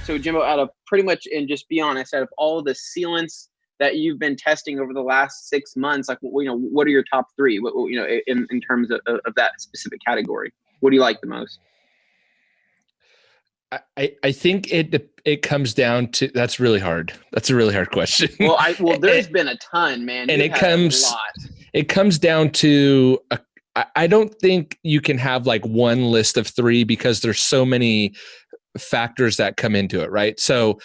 So Jimbo, out of pretty much, and just be honest, out of all the sealants that you've been testing over the last 6 months, like, what are your top three? In terms of that specific category, what do you like the most? I think it comes down to, that's really hard. That's a really hard question. Well, there's been a ton, man. And it comes down to I don't think you can have like one list of three, because there's so many factors that come into it, right? So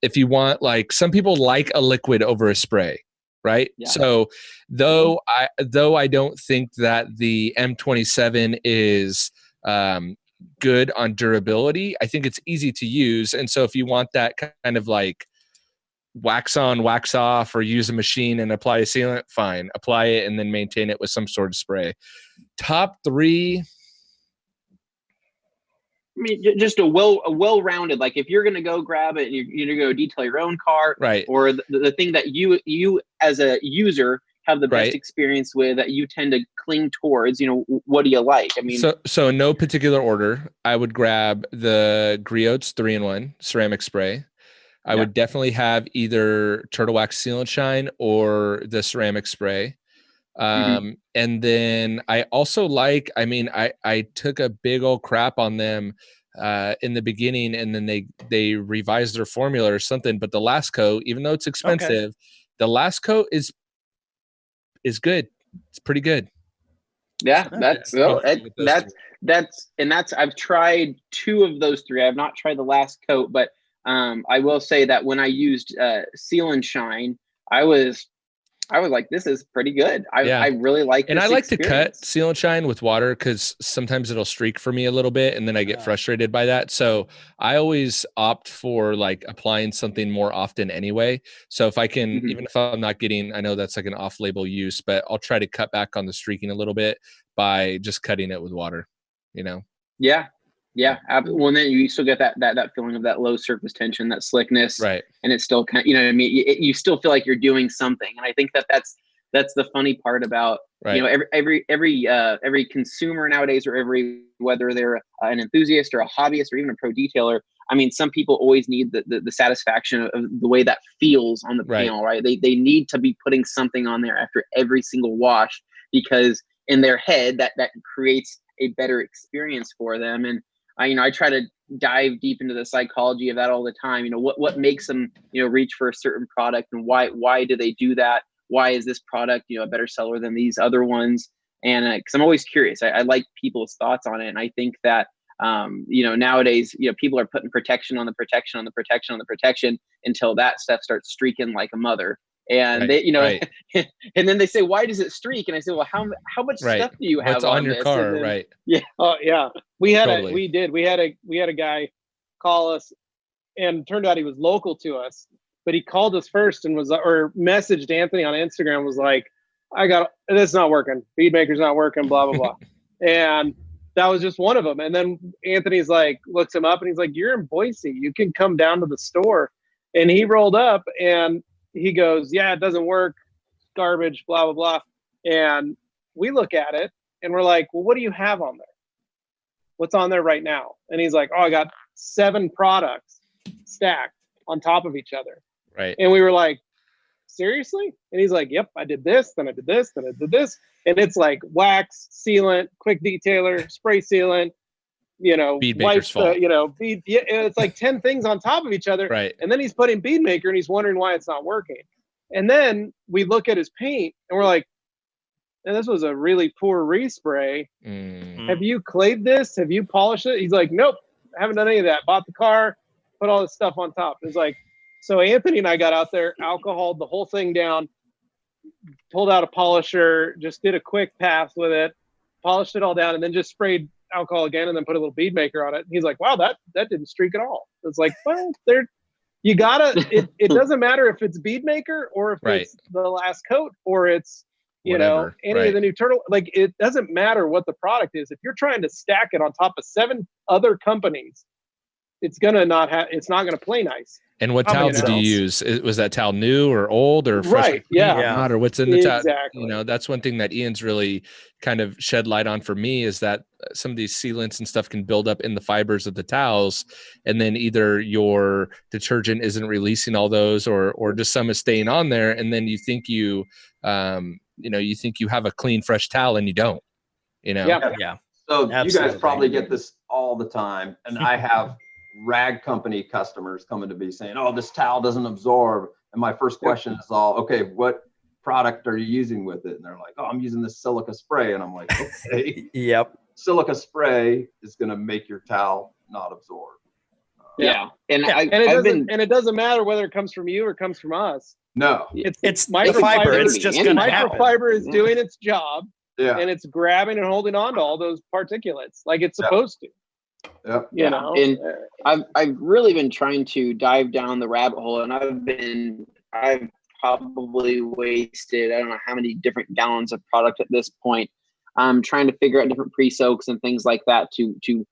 if you want, like, some people like a liquid over a spray, right? Yeah. So though I don't think that the M27 is good on durability, I think it's easy to use. And so if you want that kind of like wax on, wax off, or use a machine and apply a sealant, fine, apply it and then maintain it with some sort of spray. Top three, I mean, just a well-rounded, like, if you're going to go grab it and you're going to go detail your own car, right, or the thing that you as a user have the best experience with, that you tend to cling towards, what do you like? I mean, so in no particular order, I would grab the Griots 3-in-1 ceramic spray. I would definitely have either Turtle Wax Sealant Shine or the ceramic spray. And then I also like, I took a big old crap on them in the beginning, and then they revised their formula or something. But the last coat, even though it's expensive, the last coat is good. It's pretty good. Yeah, that's I've tried two of those three. I have not tried the last coat, but I will say that when I used Seal and Shine, I was like, this is pretty good. I really like this. And I like to cut Seal and Shine with water, because sometimes it'll streak for me a little bit, and then I get frustrated by that. So I always opt for like applying something more often anyway. So if I can, even if I'm not getting, I know that's like an off-label use, but I'll try to cut back on the streaking a little bit by just cutting it with water, Yeah. Well, then you still get that feeling of that low surface tension, that slickness, right? And it's still kind of, what I mean? You still feel like you're doing something, and I think that's the funny part about every consumer nowadays, or whether they're an enthusiast or a hobbyist or even a pro detailer. I mean, some people always need the satisfaction of the way that feels on the panel, right? They need to be putting something on there after every single wash, because in their head that creates a better experience for them. And I try to dive deep into the psychology of that all the time. What makes them, reach for a certain product, and why do they do that? Why is this product, a better seller than these other ones? And because I'm always curious, I like people's thoughts on it. And I think that, nowadays, people are putting protection on the protection on the protection on the protection until that stuff starts streaking like a mother. And they, and then they say, why does it streak? And I say, well, how much stuff do you have on your car? Then, right. Yeah. Oh yeah. We had a guy call us, and turned out he was local to us, but he called us first and messaged Anthony on Instagram, was like, this is not working. Bead maker's not working, blah, blah, blah. And that was just one of them. And then Anthony's like, looks him up, and he's like, you're in Boise, you can come down to the store. And he rolled up and he goes, yeah, it doesn't work, garbage, blah, blah, blah. And we look at it and we're like, well, what do you have on there? What's on there right now? And he's like, oh, I got 7 products stacked on top of each other. Right. And we were like, seriously? And he's like, yep, I did this, then I did this, then I did this. And it's like wax, sealant, quick detailer, spray sealant, bead maker's fault. Bead, it's like 10 things on top of each other. Right. And then he's putting bead maker, and he's wondering why it's not working. And then we look at his paint and we're like, and this was a really poor respray. Have you clayed this? Have you polished it? He's like, nope, I haven't done any of that. Bought the car, put all this stuff on top. It's like, so Anthony and I got out there, alcoholed the whole thing down, pulled out a polisher, just did a quick pass with it, polished it all down, and then just sprayed alcohol again, and then put a little bead maker on it. And he's like, wow, that didn't streak at all. It's like, well, it doesn't matter if it's bead maker or if it's the last coat or it's, any of the new turtle, like, it doesn't matter what the product is. If you're trying to stack it on top of 7 other companies, it's gonna not have, it's not gonna play nice. And what towel did you use? Was that towel new or old or fresh? Right. Yeah. Or what's in the towel? Exactly. You know, that's one thing that Ian's really kind of shed light on for me is that some of these sealants and stuff can build up in the fibers of the towels, and then either your detergent isn't releasing all those, or just some is staying on there, and then you think you think you have a clean, fresh towel, and you don't. You know. Yeah. So absolutely. You guys probably get this all the time, and I have rag company customers coming to me saying, "Oh, this towel doesn't absorb." And my first question is all, "Okay, what product are you using with it?" And they're like, "Oh, I'm using this silica spray." And I'm like, "Okay." Yep. Silica spray is going to make your towel not absorb. And it doesn't matter whether it comes from you or comes from us. No, it's microfiber. It's just going to happen. Microfiber is doing its job. Yeah. And it's grabbing and holding on to all those particulates like it's supposed to. Yep. You know, and I've really been trying to dive down the rabbit hole, and I've probably wasted I don't know how many different gallons of product at this point. I'm trying to figure out different pre-soaks and things like that to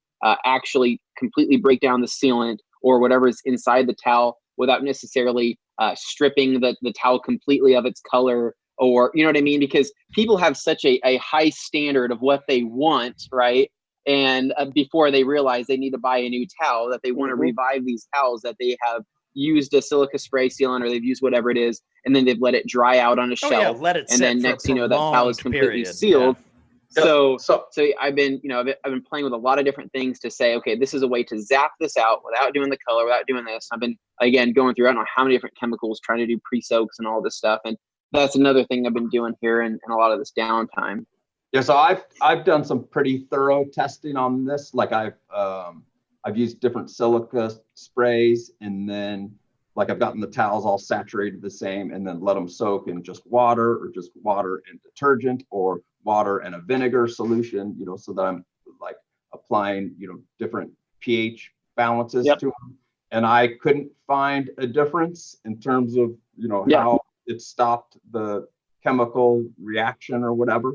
actually completely break down the sealant or whatever is inside the towel without necessarily stripping the towel completely of its color, or you know what I mean? Because people have such a high standard of what they want, right? And before they realize they need to buy a new towel, that they want to revive these towels that they have used a silica spray sealant or they've used whatever it is, and then they've let it dry out on a shelf. Let it and then next you know that towel is completely sealed. So I've been playing with a lot of different things to say, okay, this is a way to zap this out without doing the color, without doing this. I've been again going through I don't know how many different chemicals, trying to do pre-soaks and all this stuff, and that's another thing I've been doing here in a lot of this downtime. Yeah, so I've done some pretty thorough testing on this. Like I've used different silica sprays, and then like I've gotten the towels all saturated the same, and then let them soak in just water, or just water and detergent, or water and a vinegar solution. You know, so that I'm like applying different pH balances to them, and I couldn't find a difference in terms of how it stopped the chemical reaction or whatever.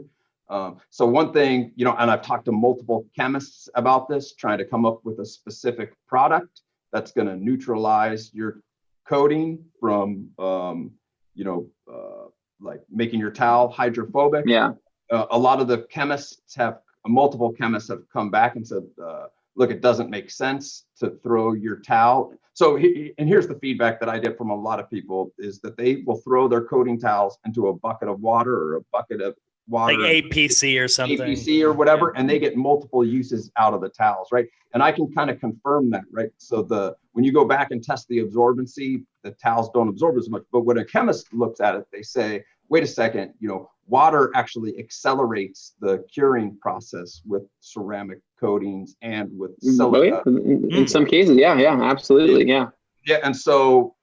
So one thing, and I've talked to multiple chemists about this, trying to come up with a specific product that's going to neutralize your coating from, like making your towel hydrophobic. Yeah. A lot of the multiple chemists have come back and said, look, it doesn't make sense to throw your towel. So, and here's the feedback that I get from a lot of people is that they will throw their coating towels into a bucket of water, or a bucket of water, like APC or something, APC or whatever, and they get multiple uses out of the towels, right? And I can kind of confirm that, right? So when you go back and test the absorbency, the towels don't absorb as much. But when a chemist looks at it, they say, wait a second, water actually accelerates the curing process with ceramic coatings and with silica. In some cases, yeah, absolutely, yeah. Yeah, and so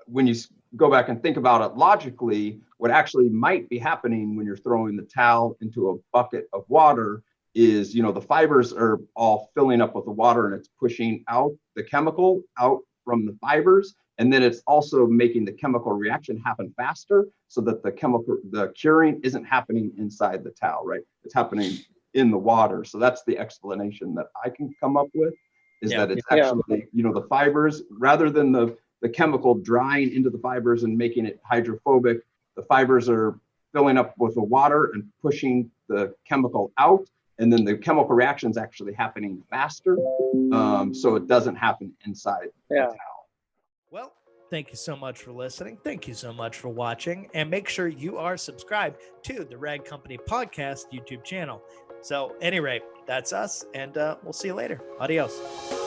when you go back and think about it logically, what actually might be happening when you're throwing the towel into a bucket of water is, the fibers are all filling up with the water, and it's pushing out the chemical out from the fibers. And then it's also making the chemical reaction happen faster, so that the curing isn't happening inside the towel, right? It's happening in the water. So that's the explanation that I can come up with, is that it's actually, the fibers, rather than the chemical drying into the fibers and making it hydrophobic, the fibers are filling up with the water and pushing the chemical out. And then the chemical reaction is actually happening faster. So it doesn't happen inside the towel. Well, thank you so much for listening. Thank you so much for watching. And make sure you are subscribed to the Rag Company Podcast YouTube channel. So, at any rate, that's us. And we'll see you later. Adios.